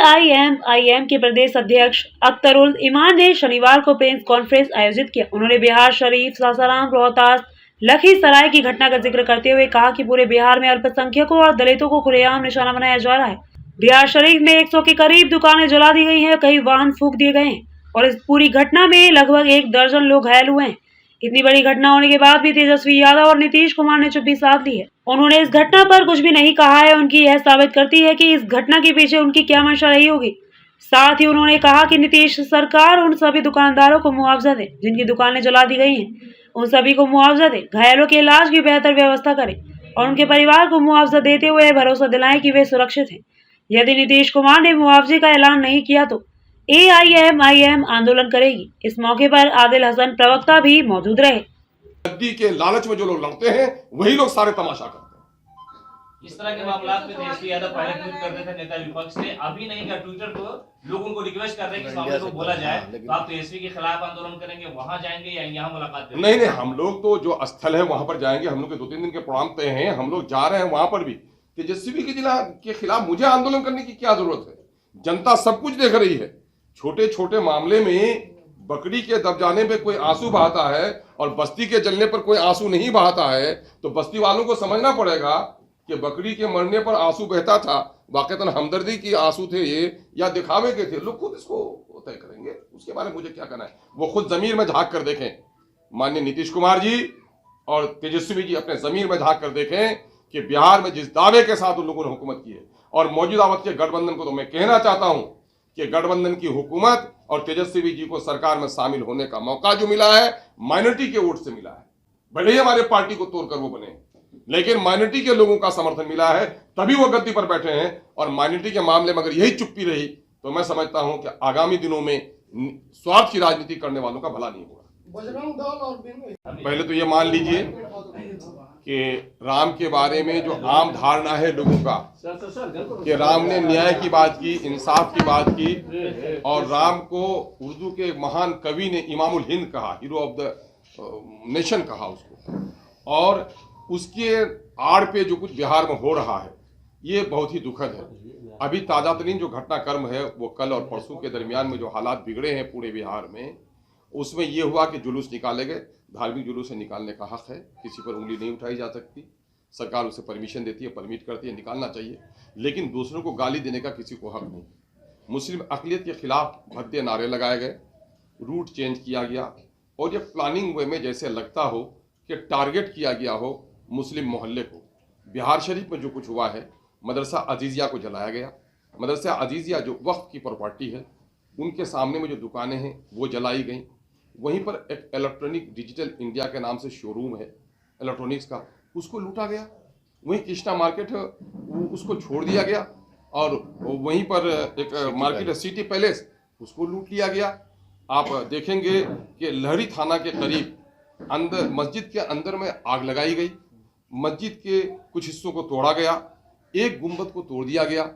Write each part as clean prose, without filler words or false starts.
AIMIM के प्रदेश अध्यक्ष अख्तरुल ईमान ने शनिवार को प्रेस कॉन्फ्रेंस आयोजित किया। उन्होंने बिहार शरीफ, सासाराम, रोहतास, लखीसराय की घटना का जिक्र करते हुए कहा कि पूरे बिहार में अल्पसंख्यकों और दलितों को खुलेआम निशाना बनाया जा रहा है। बिहार शरीफ में 100 के करीब दुकानें जला दी गई हैं, कई वाहन फूंक दिए गए हैं और इस पूरी घटना में लगभग 1 दर्जन लोग घायल हुए हैं। इतनी बड़ी घटना होने के बाद भी तेजस्वी यादव और नीतीश कुमार ने चुप्पी साध ली है। उन्होंने इस घटना पर कुछ भी नहीं कहा है। उनकी यह साबित करती है कि इस घटना के पीछे उनकी क्या मंशा रही होगी। साथ ही उन्होंने कहा कि नीतीश सरकार उन सभी दुकानदारों को मुआवजा दे जिनकी दुकानें जला दी गई हैं, उन सभी को मुआवजा दे, घायलों के इलाज की बेहतर व्यवस्था करे और उनके परिवार को मुआवजा देते हुए भरोसा दिलाएं कि वे सुरक्षित हैं। यदि नीतीश कुमार ने मुआवजे का ऐलान नहीं किया तो एआईएमआईएम आंदोलन करेगी। इस मौके पर आदिल हसन प्रवक्ता भी मौजूद रहे। गद्दी के लालच में जो लोग लड़ते हैं वही लोग सारे तमाशा करते हैं। इस तरह के मामला में तेजस्वी यादव पहले ट्वीट करते थे नेता विपक्ष से, अभी नहीं क्या ट्विटर को लोग उनको रिक्वेस्ट कर रहे हैं कि इस मामले को बोला जाए, तो आप तेजस्वी के खिलाफ आंदोलन करेंगे, वहां जाएंगे या यहाँ मुलाकात करेंगे? नहीं, हम लोग तो जो स्थल है वहां पर जाएंगे। हम लोग के 2-3 दिन के प्रोग्राम तय हैं, हम लोग जा रहे हैं वहां पर भी। तेजस्वी के खिलाफ मुझे आंदोलन करने की क्या जरूरत है? जनता सब कुछ देख रही है। छोटे छोटे मामले में बकरी के दब जाने पे कोई आंसू बहाता है और बस्ती के जलने पर कोई आंसू नहीं बहाता है, तो बस्ती वालों को समझना पड़ेगा कि बकरी के मरने पर आंसू बहता था, वाकईतन हमदर्दी की आंसू थे ये या दिखावे के थे, लोग खुद इसको तय करेंगे। उसके बारे में मुझे क्या कहना है, वो खुद जमीर में झांक कर देखें। माननीय नीतीश कुमार जी और तेजस्वी जी अपने जमीर में झांक कर देखें कि बिहार में जिस दावे के साथ उन लोगों ने हुकूमत की है, और मौजूदा वक्त के गठबंधन को तो मैं कहना चाहता हूं कि गठबंधन की हुकूमत और तेजस्वी जी को सरकार में शामिल होने का मौका जो मिला है माइनॉरिटी के वोट से मिला है। भले ही हमारे पार्टी को तोड़कर वो बने, लेकिन माइनॉरिटी के लोगों का समर्थन मिला है, तभी वो गद्दी पर बैठे हैं। और माइनॉरिटी के मामले में अगर यही चुप्पी रही तो मैं समझता हूं कि आगामी दिनों में स्वार्थ की राजनीति करने वालों का भला नहीं होगा। पहले तो ये मान लीजिए कि राम के बारे में जो आम धारणा है लोगों का कि राम ने न्याय की बात की, इंसाफ की बात की, और राम को उर्दू के महान कवि ने इमामुल हिंद कहा, हीरो ऑफ द नेशन कहा उसको, और उसके आड़ पे जो कुछ बिहार में हो रहा है ये बहुत ही दुखद है। अभी ताजा तरीन जो घटनाक्रम है वो कल और परसों के दरमियान में जो हालात बिगड़े हैं पूरे बिहार में, उसमें ये हुआ कि जुलूस निकाले गए। धार्मिक जुलूस से निकालने का हक है, किसी पर उंगली नहीं उठाई जा सकती, सरकार उसे परमिशन देती है, परमिट करती है, निकालना चाहिए, लेकिन दूसरों को गाली देने का किसी को हक नहीं। मुस्लिम अक़लियत के खिलाफ भद्दे नारे लगाए गए, रूट चेंज किया गया, और ये प्लानिंग वे में जैसे लगता हो कि टारगेट किया गया हो मुस्लिम मोहल्ले को। बिहार शरीफ में जो कुछ हुआ है, मदरसा अजीज़िया को जलाया गया। मदरसा अजीज़िया जो वक्फ की प्रॉपर्टी है, उनके सामने में जो दुकानें हैं वो जलाई गई। वहीं पर एक इलेक्ट्रॉनिक डिजिटल इंडिया के नाम से शोरूम है इलेक्ट्रॉनिक्स का, उसको लूटा गया। वहीं कृष्णा मार्केट है उसको छोड़ दिया गया, और वहीं पर एक मार्केट है सिटी पैलेस, उसको लूट लिया गया। आप देखेंगे कि लहरी थाना के करीब अंदर मस्जिद के अंदर में आग लगाई गई, मस्जिद के कुछ हिस्सों को तोड़ा गया, एक गुंबद को तोड़ दिया गया,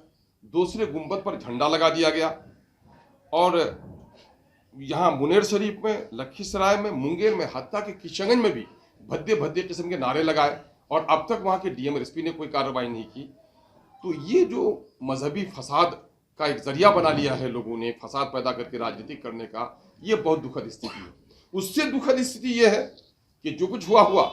दूसरे गुंबद पर झंडा लगा दिया गया, और यहाँ मुनेर शरीफ में, लखीसराय में, मुंगेर में, हत्ता के किशनगंज में भी भद्दे भद्दे किस्म के नारे लगाए, और अब तक वहाँ के डीएम एसपी ने कोई कार्रवाई नहीं की। तो ये जो मजहबी फसाद का एक जरिया बना लिया है लोगों ने, फसाद पैदा करके राजनीति करने का, ये बहुत दुखद स्थिति है। उससे दुखद स्थिति ये है कि जो कुछ हुआ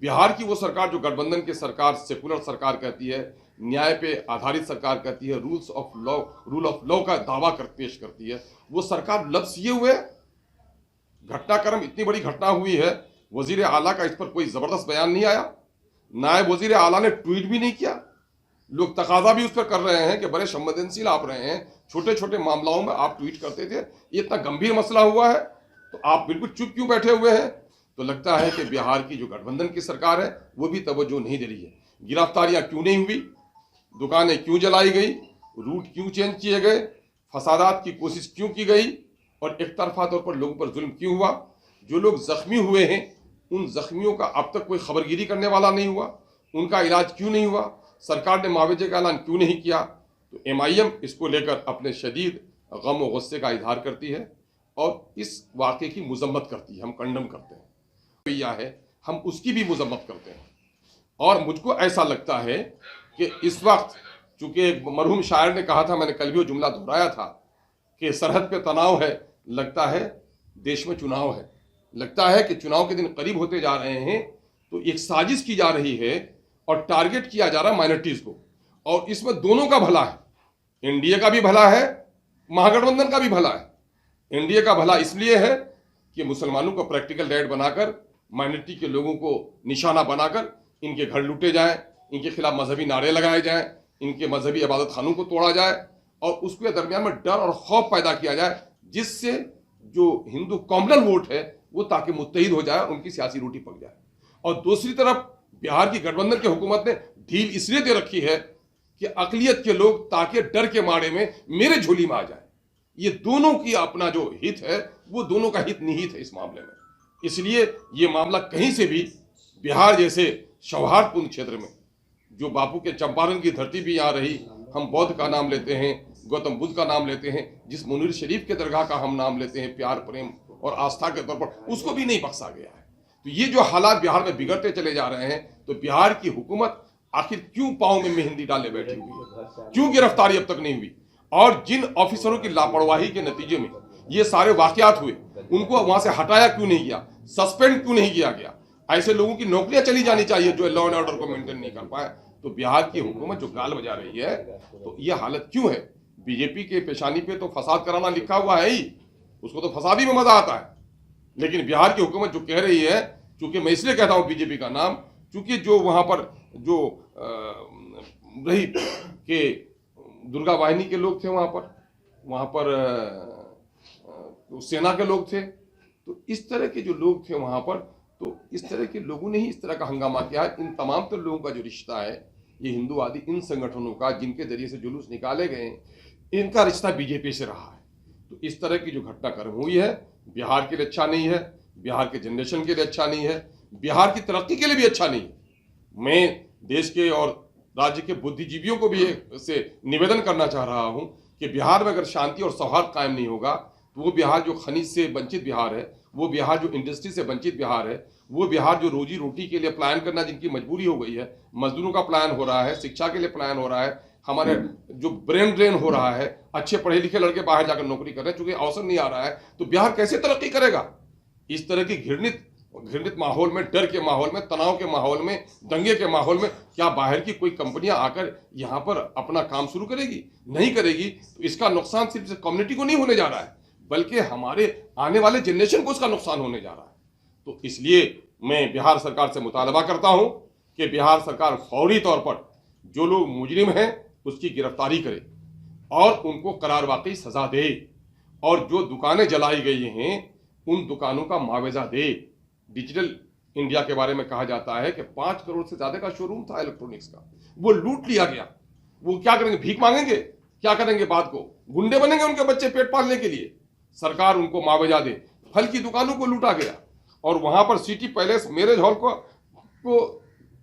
बिहार की वो सरकार जो गठबंधन की सरकार, सेकुलर सरकार कहती है, न्याय पे आधारित सरकार कहती है, रूल ऑफ लॉ का दावा पेश करती है, वो सरकार लफ्ज ये हुए घटनाक्रम, इतनी बड़ी घटना हुई है, वजीर आला का इस पर कोई जबरदस्त बयान नहीं आया, नायब वजीर आला ने ट्वीट भी नहीं किया। लोग तकाजा भी उस पर कर रहे हैं कि बड़े संवेदनशील आप रहे हैं, छोटे छोटे मामलों में आप ट्वीट करते थे, ये इतना गंभीर मसला हुआ है तो आप बिल्कुल चुप क्यों बैठे हुए हैं? तो लगता है कि बिहार की जो गठबंधन की सरकार है वो भी तवज्जो नहीं दे रही है। गिरफ्तारियां क्यों नहीं हुई, दुकानें क्यों जलाई गई, रूट क्यों चेंज किए गए, फसादात की कोशिश क्यों की गई, और एक तरफा तौर पर लोगों पर जुल्म क्यों हुआ? जो लोग जख्मी हुए हैं उन जख्मियों का अब तक कोई खबरगिरी करने वाला नहीं हुआ, उनका इलाज क्यों नहीं हुआ, सरकार ने मुआवजे का ऐलान क्यों नहीं किया? तो एमआईएम इसको लेकर अपने शदीद गम और गुस्से का इजहार करती है और इस वाक़े की मजम्मत करती है। हम कंडम करते हैं, या है हम उसकी भी मजम्मत करते हैं। और मुझको ऐसा लगता है कि इस वक्त चूंकि मरहूम शायर ने कहा था, मैंने कल भी वो जुमला दोहराया था कि सरहद पे तनाव है, लगता है देश में चुनाव है। लगता है कि चुनाव के दिन करीब होते जा रहे हैं, तो एक साजिश की जा रही है और टारगेट किया जा रहा है माइनॉरिटीज को, और इसमें दोनों का भला है। एनडीए का भी भला है, महागठबंधन का भी भला है। एनडीए का भला इसलिए है कि मुसलमानों को प्रैक्टिकल रेड बनाकर, माइनॉरिटी के लोगों को निशाना बनाकर इनके घर लूटे जाएं, इनके खिलाफ मजहबी नारे लगाए जाएं, इनके मजहबी इबादत खानों को तोड़ा जाए और उसके दरमियान में डर और खौफ पैदा किया जाए, जिससे जो हिंदू कॉम्युनल वोट है वो ताकि मुत्तहिद हो जाए, उनकी सियासी रोटी पक जाए। और दूसरी तरफ बिहार की गठबंधन की हुकूमत ने ढील इसलिए दे रखी है कि अकलियत के लोग ताकि डर के मारे में मेरे झोली में आ जाए। ये दोनों की अपना जो हित है वो दोनों का हित निहित है इस मामले में। इसलिए ये मामला कहीं से भी बिहार जैसे सौहार्दपूर्ण क्षेत्र में, जो बापू के चंपारण की धरती भी यहाँ रही, हम बौद्ध का नाम लेते हैं, गौतम बुद्ध का नाम लेते हैं, जिस मुनीर शरीफ के दरगाह का हम नाम लेते हैं प्यार प्रेम और आस्था के तौर पर, उसको भी नहीं बख्शा गया है। तो ये जो हालात बिहार में बिगड़ते चले जा रहे हैं, तो बिहार की हुकूमत आखिर क्यों पाँव में मेहंदी डाले बैठी हुई है, क्यों गिरफ्तारी अब तक नहीं हुई, और जिन ऑफिसरों की लापरवाही के नतीजे में ये सारे वाकयात हुए, उनको वहां से हटाया क्यों नहीं गया, सस्पेंड क्यों नहीं किया गया। ऐसे लोगों की नौकरियां चली जानी चाहिए जो लॉ एंड ऑर्डर को मेंटेन नहीं कर पाए। तो बिहार की हुकूमत जो गाल बजा रही है, तो ये हालत क्यों है। बीजेपी के पेशानी पे तो फसाद कराना लिखा हुआ है ही, उसको तो फसादी में मजा आता है। लेकिन बिहार की हुकूमत जो कह रही है, चूंकि मैं इसलिए कहता हूं बीजेपी का नाम, चूंकि जो वहां पर जो रही कि दुर्गा वाहिनी के लोग थे, वहां पर सेना के लोग थे, तो इस तरह के जो लोग थे वहां पर, तो इस तरह के लोगों ने ही इस तरह का हंगामा किया है। इन तमाम तो लोगों का जो रिश्ता है, ये हिंदूवादी इन संगठनों का जिनके जरिए से जुलूस निकाले गए, इनका रिश्ता बीजेपी से रहा है। तो इस तरह की जो घटनाक्रम हुई है, बिहार के लिए अच्छा नहीं है, बिहार के जनरेशन के लिए अच्छा नहीं है, बिहार की तरक्की के लिए भी अच्छा नहीं है। मैं देश के और राज्य के बुद्धिजीवियों को भी से निवेदन करना चाह रहा हूं कि बिहार में अगर शांति और सौहार्द कायम नहीं होगा, तो वो बिहार जो खनिज से वंचित बिहार है, वो बिहार जो इंडस्ट्री से वंचित बिहार है, वो बिहार जो रोजी रोटी के लिए प्लान करना जिनकी मजबूरी हो गई है, मजदूरों का प्लान हो रहा है, शिक्षा के लिए प्लान हो रहा है, हमारे जो ब्रेन ड्रेन हो रहा है, अच्छे पढ़े लिखे लड़के बाहर जाकर नौकरी कर रहे हैं, चूंकि अवसर नहीं आ रहा है, तो बिहार कैसे तरक्की करेगा। इस तरह की घृणित माहौल में, डर के माहौल में, तनाव के माहौल में, दंगे के माहौल में क्या बाहर की कोई कंपनियां आकर यहाँ पर अपना काम शुरू करेगी? नहीं करेगी। तो इसका नुकसान सिर्फ कम्युनिटी को नहीं होने जा रहा है, बल्कि हमारे आने वाले जनरेशन को इसका नुकसान होने जा रहा है। तो इसलिए मैं बिहार सरकार से मुतालबा करता हूं कि बिहार सरकार फौरी तौर पर जो लोग मुजरिम हैं उसकी गिरफ्तारी करे और उनको करार वाकई सजा दे, और जो दुकानें जलाई गई हैं उन दुकानों का मुआवजा दे। डिजिटल इंडिया के बारे में कहा जाता है कि 5 करोड़ से ज्यादा का शोरूम था इलेक्ट्रॉनिक्स का, वो लूट लिया गया। वो क्या करेंगे? भीख मांगेंगे? क्या करेंगे? बाद को गुंडे बनेंगे उनके बच्चे पेट पालने के लिए? सरकार उनको मुआवजा दे। फल की दुकानों को लूटा गया और वहां पर सिटी पैलेस मैरिज हॉल को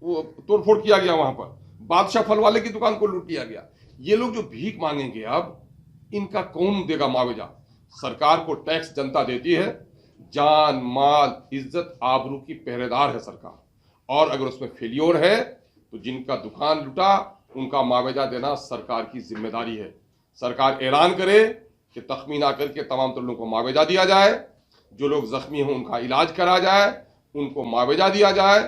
तोड़फोड़ किया गया, वहां पर बादशाह फल वाले की दुकान को लूट लिया गया। ये लोग जो भीख मांगेंगे, अब इनका कौन देगा मुआवजा? सरकार को टैक्स जनता देती है, जान माल इज्जत आबरू की पहरेदार है सरकार, और अगर उसमें फेलियर है तो जिनका दुकान लुटा उनका मुआवजा देना सरकार की जिम्मेदारी है। सरकार ऐलान करे कि तखमीना करके तमाम लोगों को मुआवजा दिया जाए, जो लोग जख्मी हों उनका इलाज करा जाए, उनको मुआवजा दिया जाए।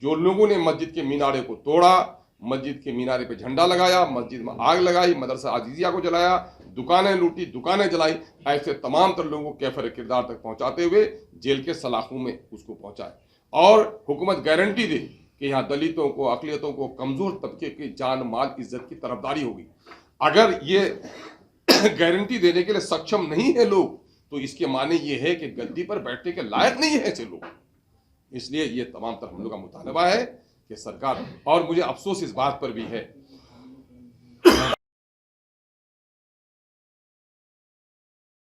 जो लोगों ने मस्जिद के मीनारे को तोड़ा, मस्जिद के मीनारे पे झंडा लगाया, मस्जिद में आग लगाई, मदरसा अजीजिया को जलाया, दुकानें लूटी, दुकानें जलाई, ऐसे तमाम तर लोगों को कैफर किरदार तक पहुंचाते हुए जेल के सलाखों में उसको पहुंचाए। और हुकूमत गारंटी दे कि यहाँ दलितों को, अकलियतों को, कमजोर तबके की जान माल इज्जत की तरफदारी होगी। अगर ये गारंटी देने के लिए सक्षम नहीं है लोग, तो इसके माने ये है कि गद्दी पर बैठने के लायक नहीं है ऐसे लोग। इसलिए ये तमाम तरह हम लोग का मुतालबा है कि सरकार, और मुझे अफसोस इस बात पर भी है